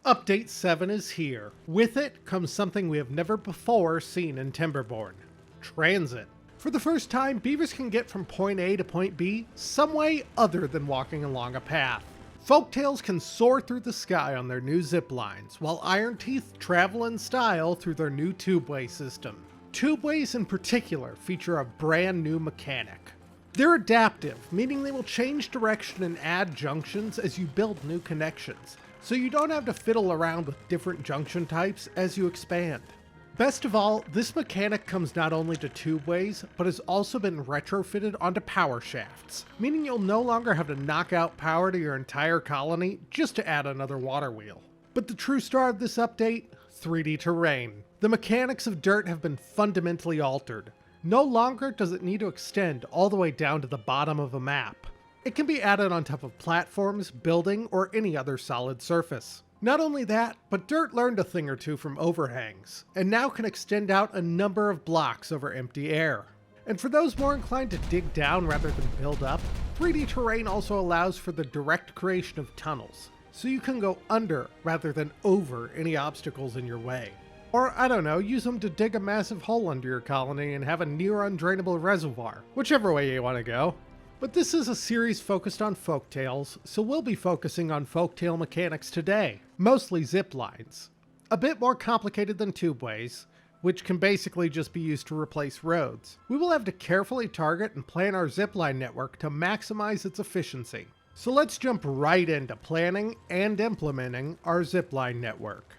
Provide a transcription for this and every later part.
Update 7 is here. With it comes something we have never before seen in Timberborn: transit. For the first time, beavers can get from point A to point B some way other than walking along a path. Folktails can soar through the sky on their new ziplines, while Iron Teeth travel in style through their new tubeway system. Tubeways in particular feature a brand new mechanic. They're adaptive, meaning they will change direction and add junctions as you build new connections, so you don't have to fiddle around with different junction types as you expand. Best of all, this mechanic comes not only to tubeways, but has also been retrofitted onto power shafts, meaning you'll no longer have to knock out power to your entire colony just to add another water wheel. But the true star of this update? 3D terrain. The mechanics of dirt have been fundamentally altered. No longer does it need to extend all the way down to the bottom of a map. It can be added on top of platforms, building, or any other solid surface. Not only that, but dirt learned a thing or two from overhangs, and now can extend out a number of blocks over empty air. And for those more inclined to dig down rather than build up, 3D terrain also allows for the direct creation of tunnels, so you can go under rather than over any obstacles in your way. Or, I don't know, use them to dig a massive hole under your colony and have a near undrainable reservoir, whichever way you want to go. But this is a series focused on folktales, so we'll be focusing on folktale mechanics today, mostly ziplines. A bit more complicated than tubeways, which can basically just be used to replace roads. We will have to carefully target and plan our zipline network to maximize its efficiency. So let's jump right into planning and implementing our zipline network.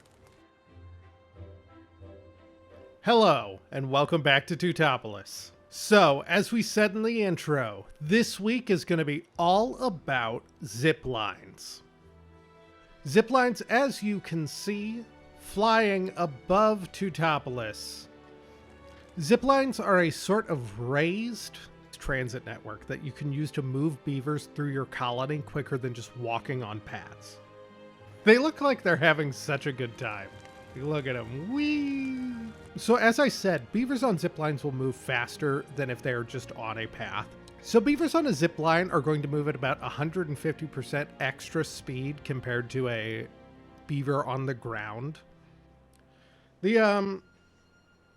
Hello, and welcome back to Tutopolis. So, as we said in the intro, this week is going to be all about ziplines. Ziplines, as you can see, flying above Tutopolis. Ziplines are a sort of raised transit network that you can use to move beavers through your colony quicker than just walking on paths. They look like they're having such a good time. Look at them. Whee! So as I said, beavers on ziplines will move faster than if they're just on a path. So beavers on a zipline are going to move at about 150% extra speed compared to a beaver on the ground. The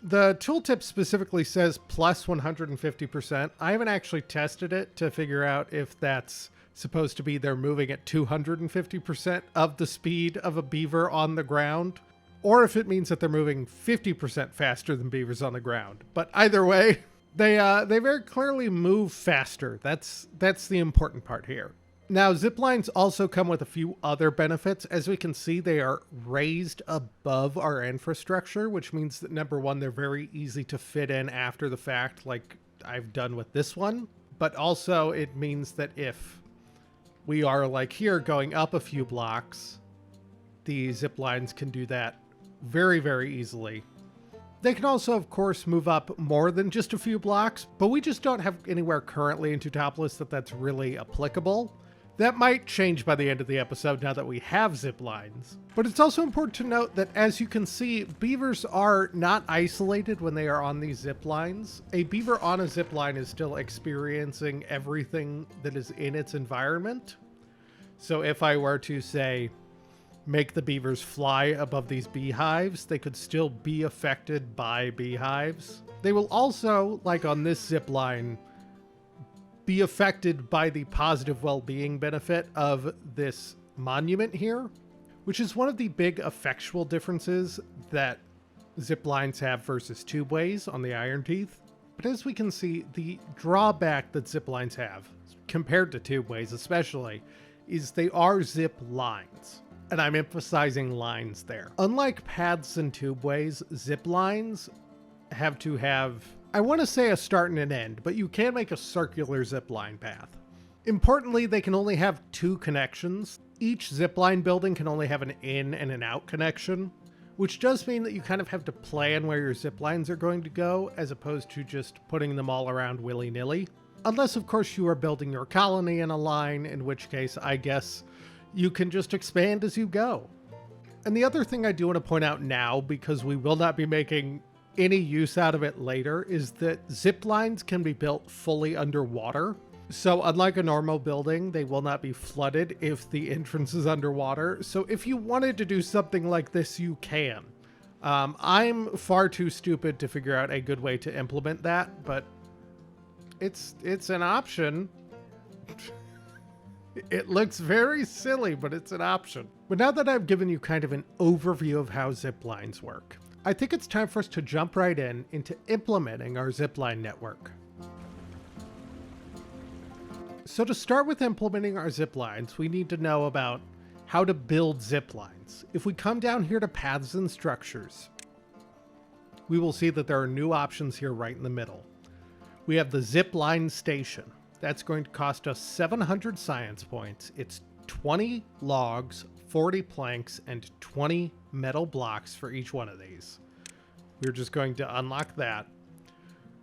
tooltip specifically says plus 150%. I haven't actually tested it to figure out if that's supposed to be they're moving at 250% of the speed of a beaver on the ground, or if it means that they're moving 50% faster than beavers on the ground. But either way, they very clearly move faster. That's the important part here. Now, ziplines also come with a few other benefits. As we can see, they are raised above our infrastructure, which means that number one, they're very easy to fit in after the fact, like I've done with this one. But also it means that if we are, like here, going up a few blocks, the ziplines can do that very, very easily. They can also, of course, move up more than just a few blocks, but we just don't have anywhere currently in Tutopolis that's really applicable. That might change by the end of the episode now that we have ziplines. But it's also important to note that, as you can see, beavers are not isolated when they are on these ziplines. A beaver on a zipline is still experiencing everything that is in its environment. So if I were to, say, make the beavers fly above these beehives, they could still be affected by beehives. They will also, like on this zipline, be affected by the positive well-being benefit of this monument here, which is one of the big effectual differences that ziplines have versus tubeways on the Iron Teeth. But as we can see, the drawback that ziplines have, compared to tubeways especially, is they are zip lines. And I'm emphasizing lines there. Unlike paths and tubeways, ziplines have to have, I want to say, a start and an end, but you can make a circular zipline path. Importantly, they can only have two connections. Each zipline building can only have an in and an out connection, which does mean that you kind of have to plan where your ziplines are going to go, as opposed to just putting them all around willy-nilly. Unless, of course, you are building your colony in a line, in which case, I guess, you can just expand as you go. And the other thing I do want to point out now, because we will not be making any use out of it later, is that ziplines can be built fully underwater. So unlike a normal building, they will not be flooded if the entrance is underwater. So if you wanted to do something like this, you can. I'm far too stupid to figure out a good way to implement that, but it's an option. It looks very silly, but it's an option. But now that I've given you kind of an overview of how ziplines work, I think it's time for us to jump right into implementing our zipline network. So to start with implementing our ziplines, we need to know about how to build ziplines. If we come down here to paths and structures, we will see that there are new options here right in the middle. We have the zipline station. That's going to cost us 700 science points. It's 20 logs, 40 planks, and 20 metal blocks for each one of these. We're just going to unlock that.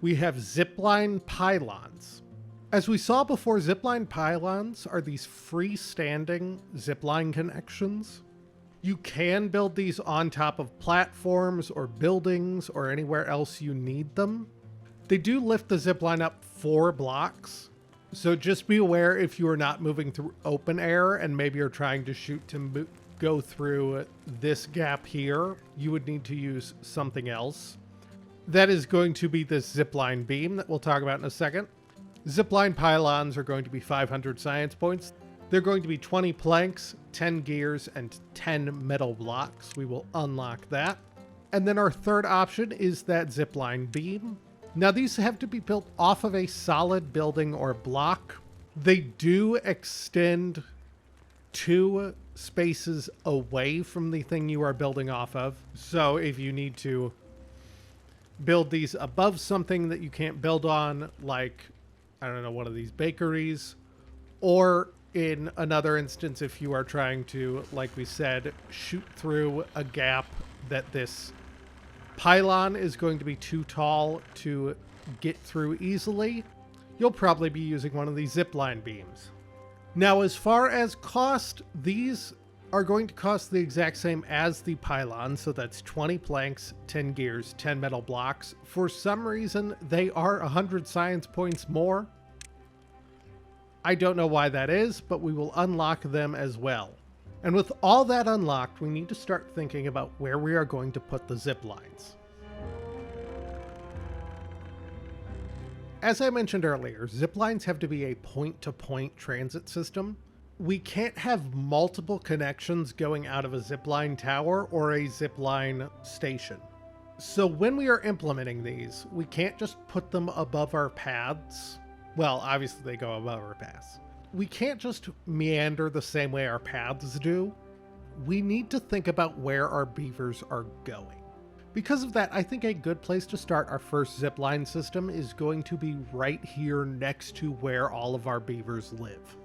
We have zipline pylons. As we saw before, zipline pylons are these freestanding zipline connections. You can build these on top of platforms or buildings or anywhere else you need them. They do lift the zipline up 4 blocks. So just be aware if you are not moving through open air and maybe you're trying to shoot to go through this gap here, you would need to use something else. That is going to be this zipline beam that we'll talk about in a second. Zipline pylons are going to be 500 science points. They're going to be 20 planks, 10 gears, and 10 metal blocks. We will unlock that. And then our third option is that zipline beam. Now these have to be built off of a solid building or block. They do extend 2 spaces away from the thing you are building off of. So if you need to build these above something that you can't build on, like, I don't know, one of these bakeries, or in another instance, if you are trying to, like we said, shoot through a gap that this pylon is going to be too tall to get through easily, you'll probably be using one of these zipline beams. Now, as far as cost, these are going to cost the exact same as the pylon, so that's 20 planks, 10 gears, 10 metal blocks. For some reason, they are 100 science points more. I don't know why that is, but we will unlock them as well. And with all that unlocked, we need to start thinking about where we are going to put the ziplines. As I mentioned earlier, ziplines have to be a point-to-point transit system. We can't have multiple connections going out of a zipline tower or a zipline station. So when we are implementing these, we can't just put them above our paths. Well, obviously they go above our paths. We can't just meander the same way our paths do. We need to think about where our beavers are going. Because of that, I think a good place to start our first zipline system is going to be right here next to where all of our beavers live.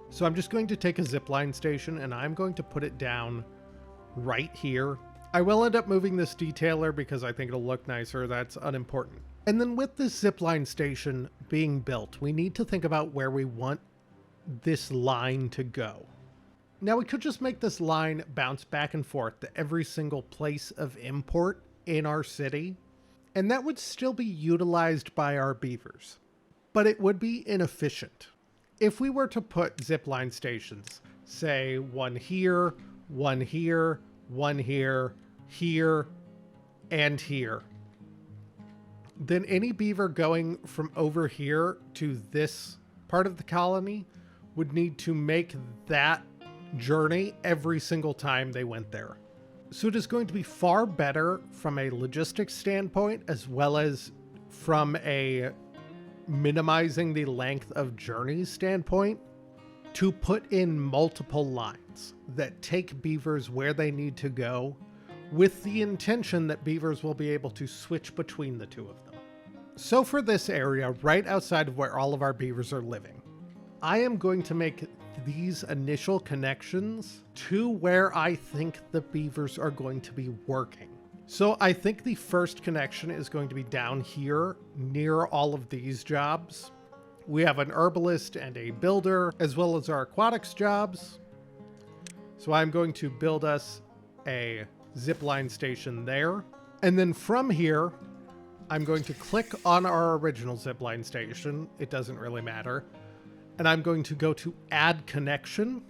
So I'm just going to take a zipline station and I'm going to put it down right here. I will end up moving this detailer because I think it'll look nicer. That's unimportant. And then with this zipline station being built, we need to think about where we want this line to go. Now we could just make this line bounce back and forth to every single place of import in our city, and that would still be utilized by our beavers, but it would be inefficient. If we were to put zipline stations, say one here, one here, one here, here, and here, then any beaver going from over here to this part of the colony would need to make that journey every single time they went there. So it is going to be far better from a logistics standpoint, as well as from a minimizing the length of journeys standpoint, to put in multiple lines that take beavers where they need to go, with the intention that beavers will be able to switch between the two of them. So for this area, right outside of where all of our beavers are living, I am going to make these initial connections to where I think the beavers are going to be working. So I think the first connection is going to be down here near all of these jobs. We have an herbalist and a builder, as well as our aquatics jobs. So I'm going to build us a zipline station there. And then from here, I'm going to click on our original zipline station. It doesn't really matter. and I'm going to go to add connection.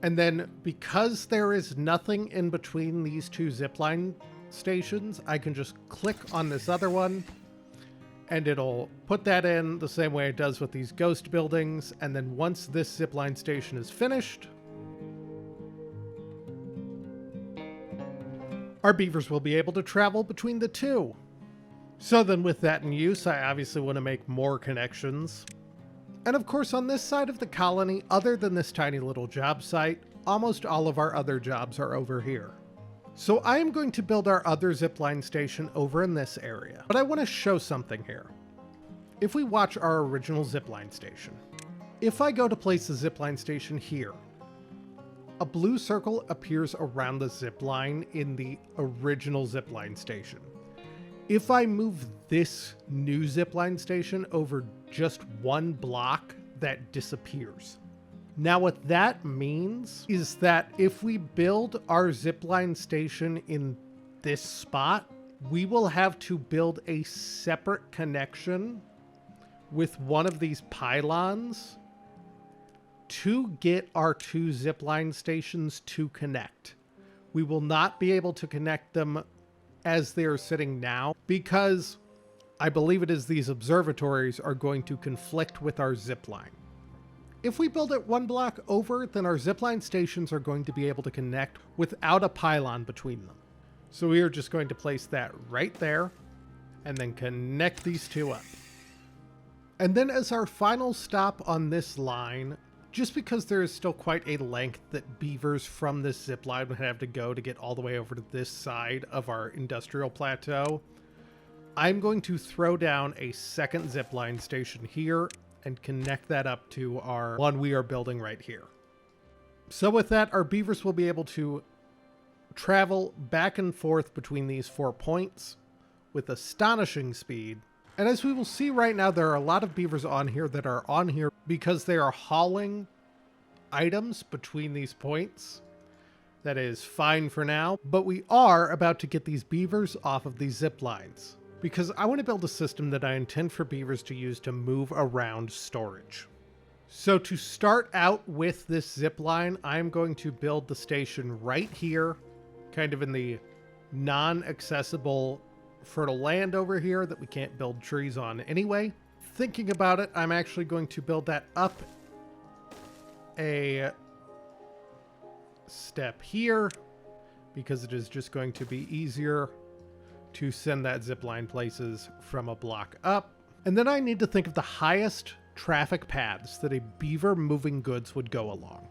And then because there is nothing in between these two zipline stations, I can just click on this other one and it'll put that in the same way it does with these ghost buildings. And then once this zipline station is finished, our beavers will be able to travel between the two. So then with that in use, I obviously want to make more connections. And of course, on this side of the colony, other than this tiny little job site, almost all of our other jobs are over here. So I am going to build our other zipline station over in this area, but I want to show something here. If we watch our original zipline station, if I go to place the zipline station here, a blue circle appears around the zipline in the original zipline station. If I move this new zipline station over just one block, that disappears. Now what that means is that if we build our zipline station in this spot, we will have to build a separate connection with one of these pylons to get our two zipline stations to connect. We will not be able to connect them as they are sitting now because I believe it is these observatories are going to conflict with our zipline. If we build it one block over, then our zipline stations are going to be able to connect without a pylon between them. So we are just going to place that right there and then connect these two up. And then as our final stop on this line, just because there is still quite a length that beavers from this zip line would have to go to get all the way over to this side of our industrial plateau, I'm going to throw down a second zipline station here and connect that up to our one we are building right here. So with that, our beavers will be able to travel back and forth between these 4 points with astonishing speed. And as we will see right now, there are a lot of beavers on here that are on here because they are hauling items between these points. That is fine for now, but we are about to get these beavers off of these zip lines because I want to build a system that I intend for beavers to use to move around storage. So to start out with this zip line, I'm going to build the station right here, kind of in the non-accessible fertile land over here that we can't build trees on anyway. Thinking about it, I'm actually going to build that up a step here because it is just going to be easier to send that zip line places from a block up. And then I need to think of the highest traffic paths that a beaver moving goods would go along.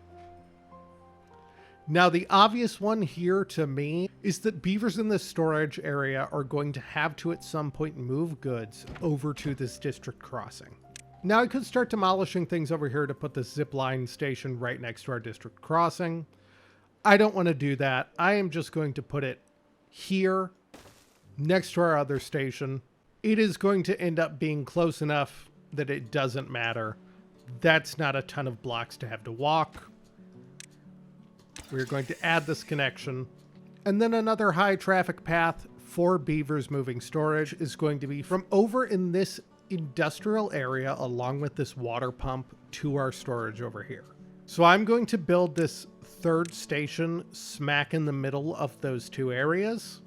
Now, the obvious one here to me is that beavers in this storage area are going to have to at some point move goods over to this district crossing. Now, I could start demolishing things over here to put this zipline station right next to our district crossing. I don't want to do that. I am just going to put it here next to our other station. It is going to end up being close enough that it doesn't matter. That's not a ton of blocks to have to walk. We're going to add this connection. And then another high traffic path for beavers moving storage is going to be from over in this industrial area along with this water pump to our storage over here. So I'm going to build this third station smack in the middle of those two areas.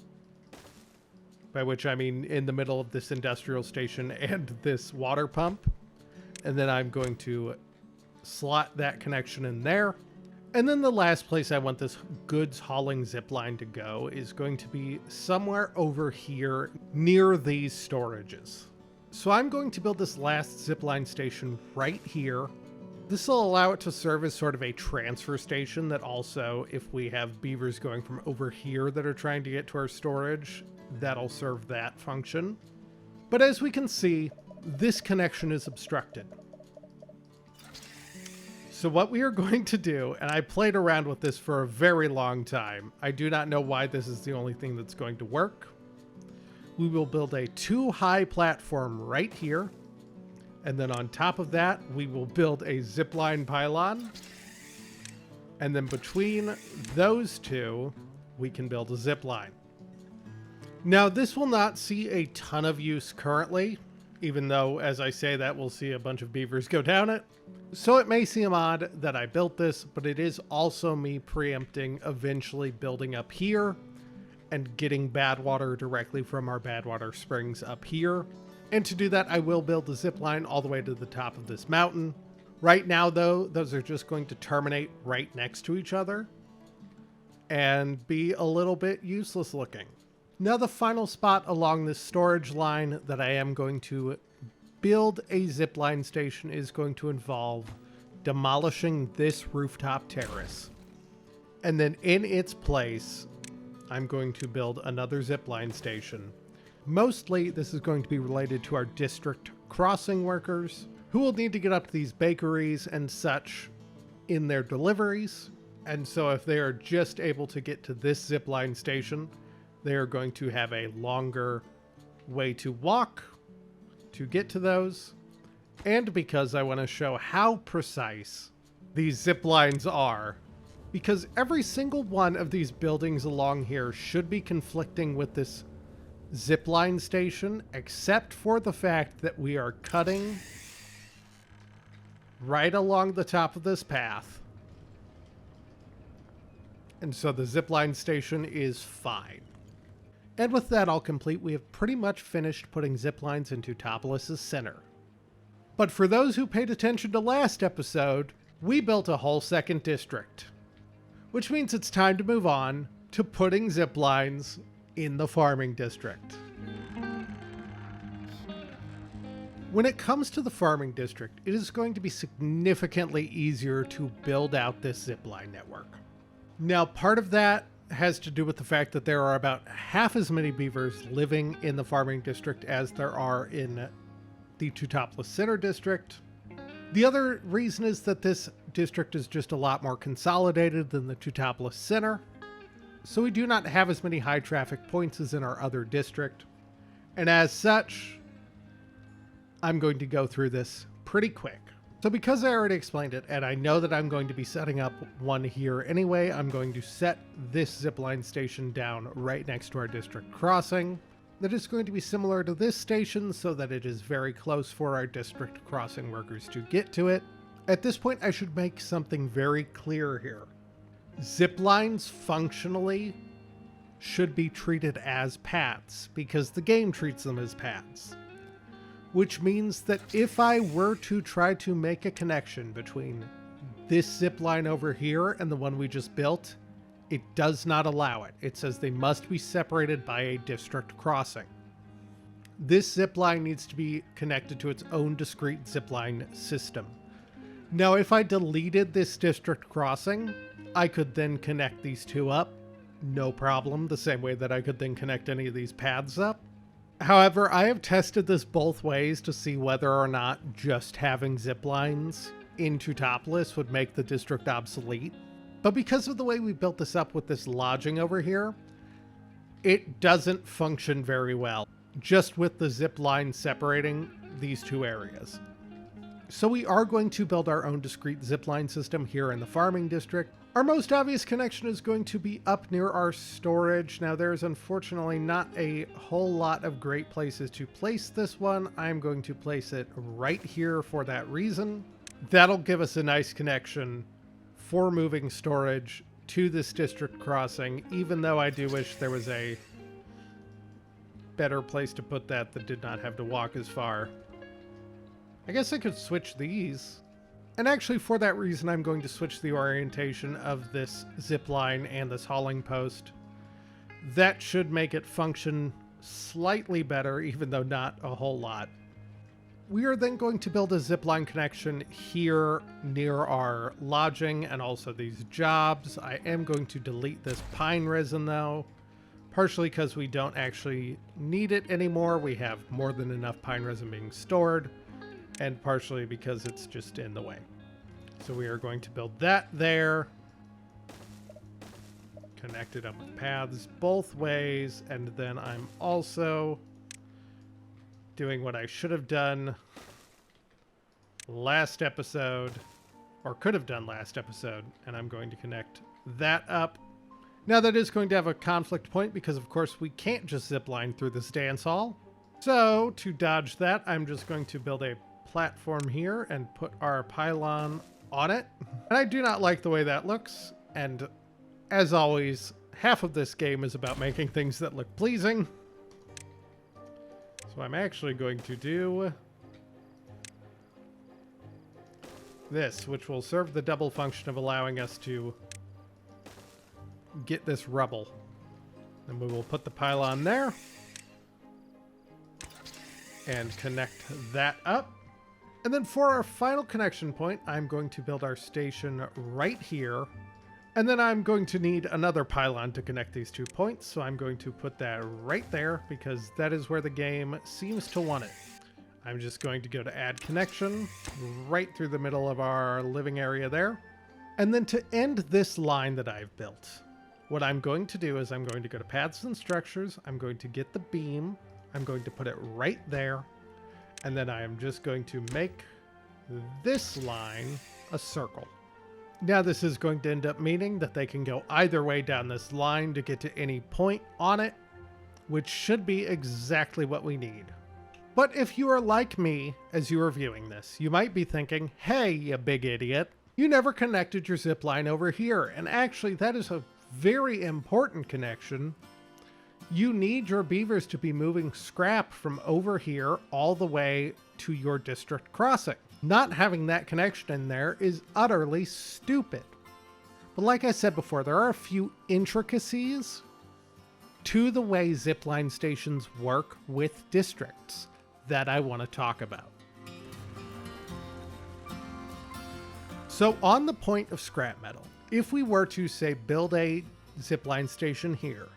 By which I mean in the middle of this industrial station and this water pump. And then I'm going to slot that connection in there. And then the last place I want this goods hauling zip line to go is going to be somewhere over here near these storages. So I'm going to build this last zip line station right here. This will allow it to serve as sort of a transfer station that also, if we have beavers going from over here that are trying to get to our storage, that'll serve that function. But as we can see, this connection is obstructed. So what we are going to do, and I played around with this for a very long time. I do not know why this is the only thing that's going to work. We will build a 2-high platform right here. And then on top of that, we will build a zipline pylon. And then between those two, we can build a zip line. Now, this will not see a ton of use currently, even though, as I say that, we'll see a bunch of beavers go down it. So it may seem odd that I built this, but it is also me preempting eventually building up here and getting bad water directly from our bad water springs up here. And to do that, I will build the zip line all the way to the top of this mountain. Right now, though, those are just going to terminate right next to each other and be a little bit useless looking. Now, the final spot along this storage line that I am going to build a zipline station is going to involve demolishing this rooftop terrace. And then in its place, I'm going to build another zipline station. Mostly, this is going to be related to our district crossing workers, who will need to get up to these bakeries and such in their deliveries. And so if they are just able to get to this zipline station, they are going to have a longer way to walk to get to those. And because I want to show how precise these zip lines are, because every single one of these buildings along here should be conflicting with this zipline station, except for the fact that we are cutting right along the top of this path. And so the zipline station is fine. And with that all complete, we have pretty much finished putting ziplines into Tutopolis' center. But for those who paid attention to last episode, we built a whole second district, which means it's time to move on to putting ziplines in the farming district. When it comes to the farming district, it is going to be significantly easier to build out this zipline network. Now, part of that has to do with the fact that there are about half as many beavers living in the farming district as there are in the Tutopolis Center district. The other reason is that this district is just a lot more consolidated than the Tutopolis Center, so we do not have as many high traffic points as in our other district. And as such, I'm going to go through this pretty quick. So because I already explained it, and I know that I'm going to be setting up one here anyway, I'm going to set this zipline station down right next to our district crossing. That is going to be similar to this station so that it is very close for our district crossing workers to get to it. At this point, I should make something very clear here. Ziplines functionally should be treated as paths because the game treats them as paths. Which means that if I were to try to make a connection between this zip line over here and the one we just built, it does not allow it. It says they must be separated by a district crossing. This zip line needs to be connected to its own discrete zip line system. Now, if I deleted this district crossing, I could then connect these two up, no problem, the same way that I could then connect any of these paths up. However, I have tested this both ways to see whether or not just having zip lines in Tutopolis would make the district obsolete. But because of the way we built this up with this lodging over here, it doesn't function very well, just with the zip line separating these two areas. So we are going to build our own discrete zipline system here in the farming district. Our most obvious connection is going to be up near our storage. Now, there's unfortunately not a whole lot of great places to place this one. I'm going to place it right here for that reason. That'll give us a nice connection for moving storage to this district crossing, even though I do wish there was a better place to put that did not have to walk as far. I guess I could switch these. And actually, for that reason, I'm going to switch the orientation of this zip line and this hauling post. That should make it function slightly better, even though not a whole lot. We are then going to build a zip line connection here near our lodging and also these jobs. I am going to delete this pine resin, though, partially because we don't actually need it anymore. We have more than enough pine resin being stored, and partially because it's just in the way. So we are going to build that there. Connect it up with paths both ways. And then I'm also doing what I should have done last episode, or could have done last episode. And I'm going to connect that up. Now that is going to have a conflict point because of course we can't just zip line through this dance hall. So to dodge that, I'm just going to build a platform here and put our pylon on it. And I do not like the way that looks. And as always, half of this game is about making things that look pleasing. So I'm actually going to do this, which will serve the double function of allowing us to get this rubble. And we will put the pylon there and connect that up. And then for our final connection point, I'm going to build our station right here. And then I'm going to need another pylon to connect these 2 points. So I'm going to put that right there because that is where the game seems to want it. I'm just going to go to add connection right through the middle of our living area there. And then to end this line that I've built, what I'm going to do is I'm going to go to paths and structures. I'm going to get the beam. I'm going to put it right there. And then I am just going to make this line a circle. Now this is going to end up meaning that they can go either way down this line to get to any point on it, which should be exactly what we need. But if you are like me as you are viewing this, you might be thinking, hey, you big idiot, you never connected your zipline over here. And actually that is a very important connection. You need your beavers to be moving scrap from over here all the way to your district crossing. Not having that connection in there is utterly stupid. But like I said before, there are a few intricacies to the way zipline stations work with districts that I want to talk about. So on the point of scrap metal, if we were to say build a zipline station here,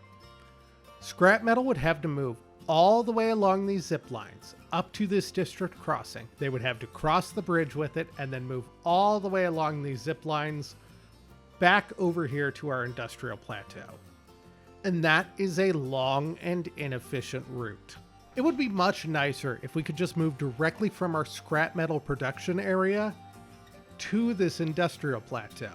scrap metal would have to move all the way along these zip lines up to this district crossing. They would have to cross the bridge with it and then move all the way along these zip lines back over here to our industrial plateau. And that is a long and inefficient route. It would be much nicer if we could just move directly from our scrap metal production area to this industrial plateau.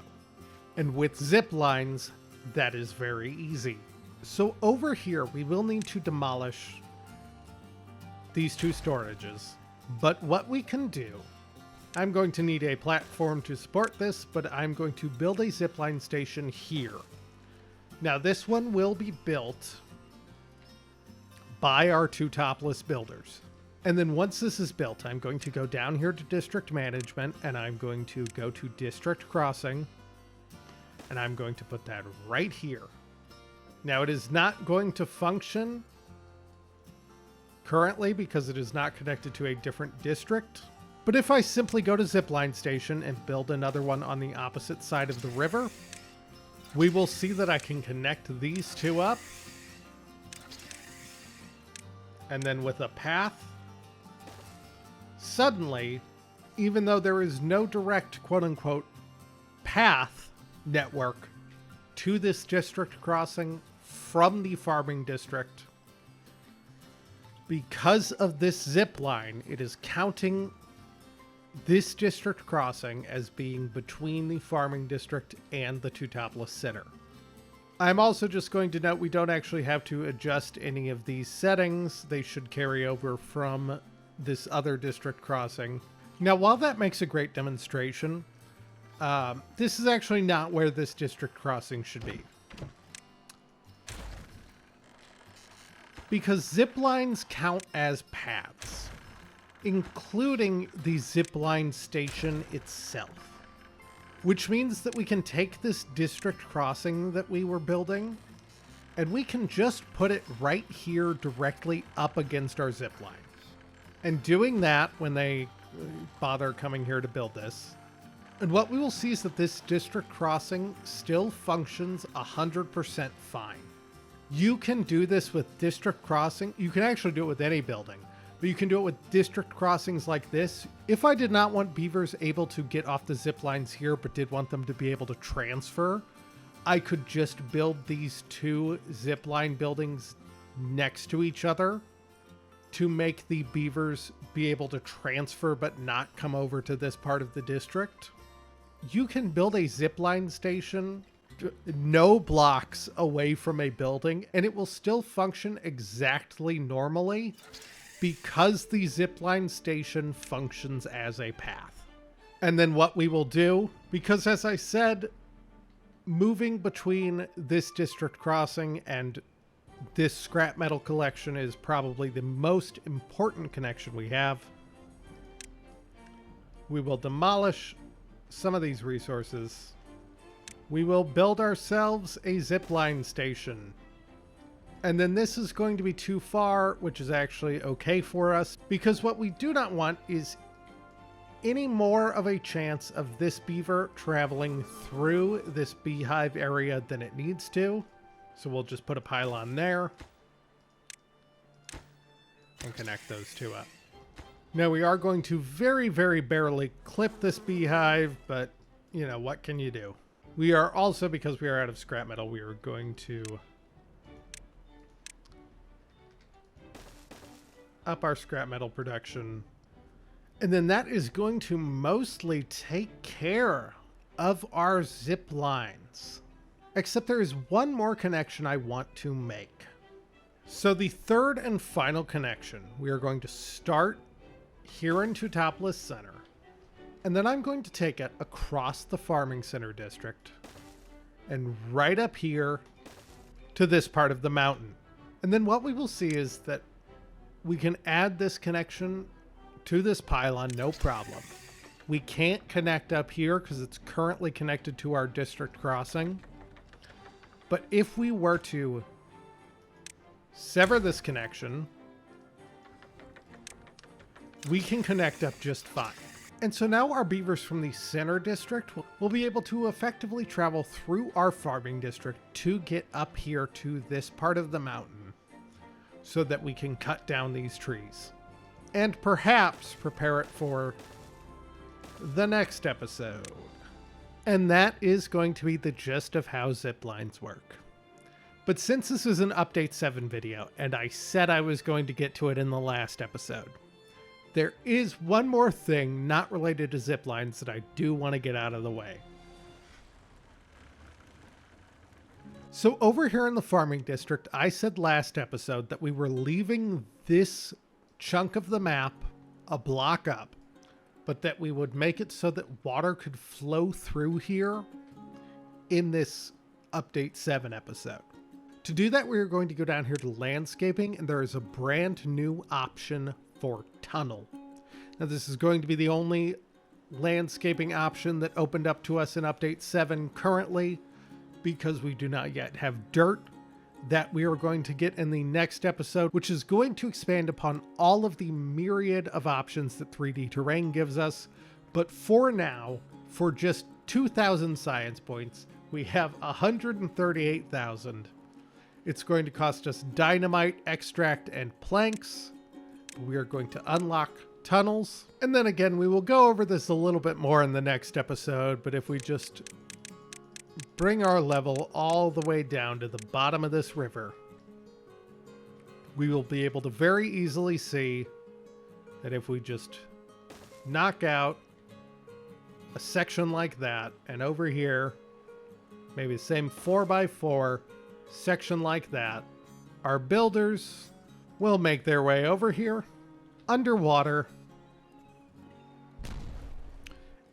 And with zip lines, that is very easy. So over here, we will need to demolish these 2 storages. But what we can do, I'm going to need a platform to support this, but I'm going to build a zipline station here. Now this one will be built by our Tutopolis builders. And then once this is built, I'm going to go down here to district management and I'm going to go to district crossing and I'm going to put that right here. Now it is not going to function currently because it is not connected to a different district. But if I simply go to Zipline Station and build another one on the opposite side of the river, we will see that I can connect these 2 up. And then with a path, suddenly, even though there is no direct quote-unquote path network to this district crossing from the farming district, because of this zip line, it is counting this district crossing as being between the farming district and the Tutopolis Center. I'm also just going to note we don't actually have to adjust any of these settings. They should carry over from this other district crossing. Now, while that makes a great demonstration, this is actually not where this district crossing should be. Because zip lines count as paths, including the zipline station itself. Which means that we can take this district crossing that we were building, and we can just put it right here directly up against our zip lines. And doing that when they bother coming here to build this, and what we will see is that this district crossing still functions 100% fine. You can do this with district crossing. You can actually do it with any building, but you can do it with district crossings like this. If I did not want beavers able to get off the zip lines here, but did want them to be able to transfer, I could just build these 2 zip line buildings next to each other to make the beavers be able to transfer but not come over to this part of the district. You can build a zipline station no blocks away from a building and it will still function exactly normally because the zipline station functions as a path. And then what we will do, because as I said, moving between this district crossing and this scrap metal collection is probably the most important connection we have. We will demolish some of these resources. We will build ourselves a zipline station. And then this is going to be too far, which is actually okay for us, because what we do not want is any more of a chance of this beaver traveling through this beehive area than it needs to. So we'll just put a pylon there and connect those two up. Now we are going to very, very barely clip this beehive, but you know, what can you do? We are also, because we are out of scrap metal, we are going to up our scrap metal production. And then that is going to mostly take care of our zip lines. Except there is one more connection I want to make. So the third and final connection, we are going to start here in Tutopolis Center. And then I'm going to take it across the farming center district and right up here to this part of the mountain. And then what we will see is that we can add this connection to this pylon, no problem. We can't connect up here because it's currently connected to our district crossing. But if we were to sever this connection, we can connect up just fine. And so now our beavers from the center district will be able to effectively travel through our farming district to get up here to this part of the mountain so that we can cut down these trees and perhaps prepare it for the next episode. And that is going to be the gist of how ziplines work. But since this is an Update 7 video, and I said I was going to get to it in the last episode, there is one more thing not related to ziplines that I do want to get out of the way. So over here in the farming district, I said last episode that we were leaving this chunk of the map a block up, but that we would make it so that water could flow through here in this Update 7 episode. To do that, we are going to go down here to landscaping, and there is a brand new option for tunnel. Now this is going to be the only landscaping option that opened up to us in Update 7 currently, because we do not yet have dirt that we are going to get in the next episode, which is going to expand upon all of the myriad of options that 3D terrain gives us. But for now, for just 2,000 science points, we have 138,000. It's going to cost us dynamite, extract, and planks. We are going to unlock tunnels. And then again, we will go over this a little bit more in the next episode, but if we just bring our level all the way down to the bottom of this river, we will be able to very easily see that if we just knock out a section like that, and over here, maybe the same 4x4 section like that, our builders will make their way over here, underwater,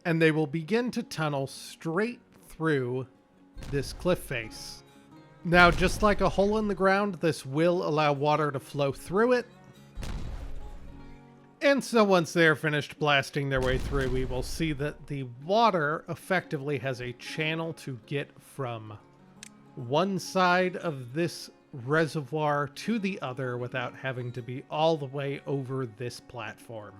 and they will begin to tunnel straight through this cliff face. Now, just like a hole in the ground, this will allow water to flow through it. And so once they're finished blasting their way through, we will see that the water effectively has a channel to get from one side of this reservoir to the other without having to be all the way over this platform.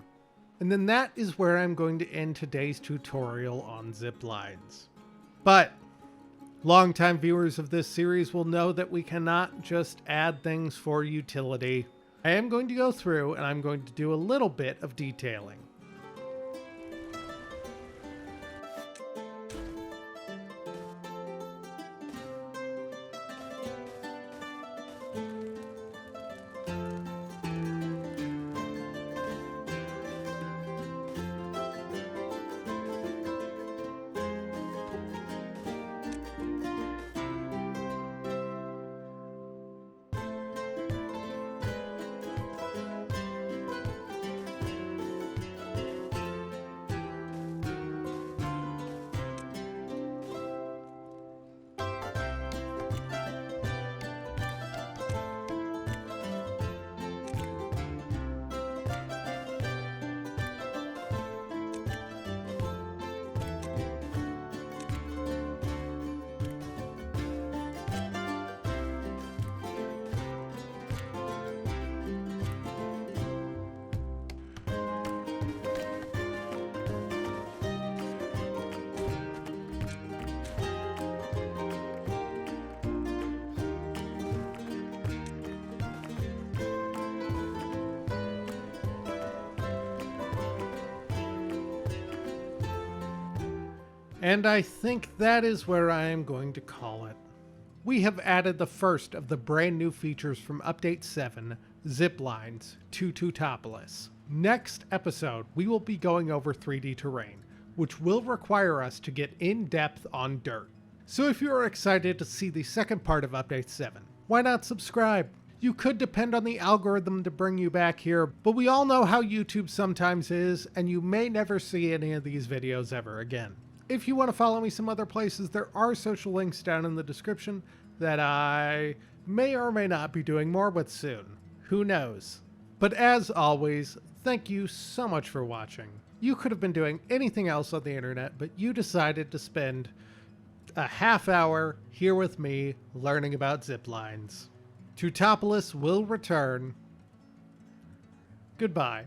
And then that is where I'm going to end today's tutorial on ziplines. But longtime viewers of this series will know that we cannot just add things for utility. I am going to go through and I'm going to do a little bit of detailing. And I think that is where I am going to call it. We have added the first of the brand new features from Update 7, Ziplines, to Tutopolis. Next episode, we will be going over 3D terrain, which will require us to get in depth on dirt. So if you are excited to see the second part of Update 7, why not subscribe? You could depend on the algorithm to bring you back here, but we all know how YouTube sometimes is, and you may never see any of these videos ever again. If you want to follow me some other places, there are social links down in the description that I may or may not be doing more with soon. Who knows? But as always, thank you so much for watching. You could have been doing anything else on the internet, but you decided to spend a half hour here with me learning about ziplines. Tutopolis will return. Goodbye.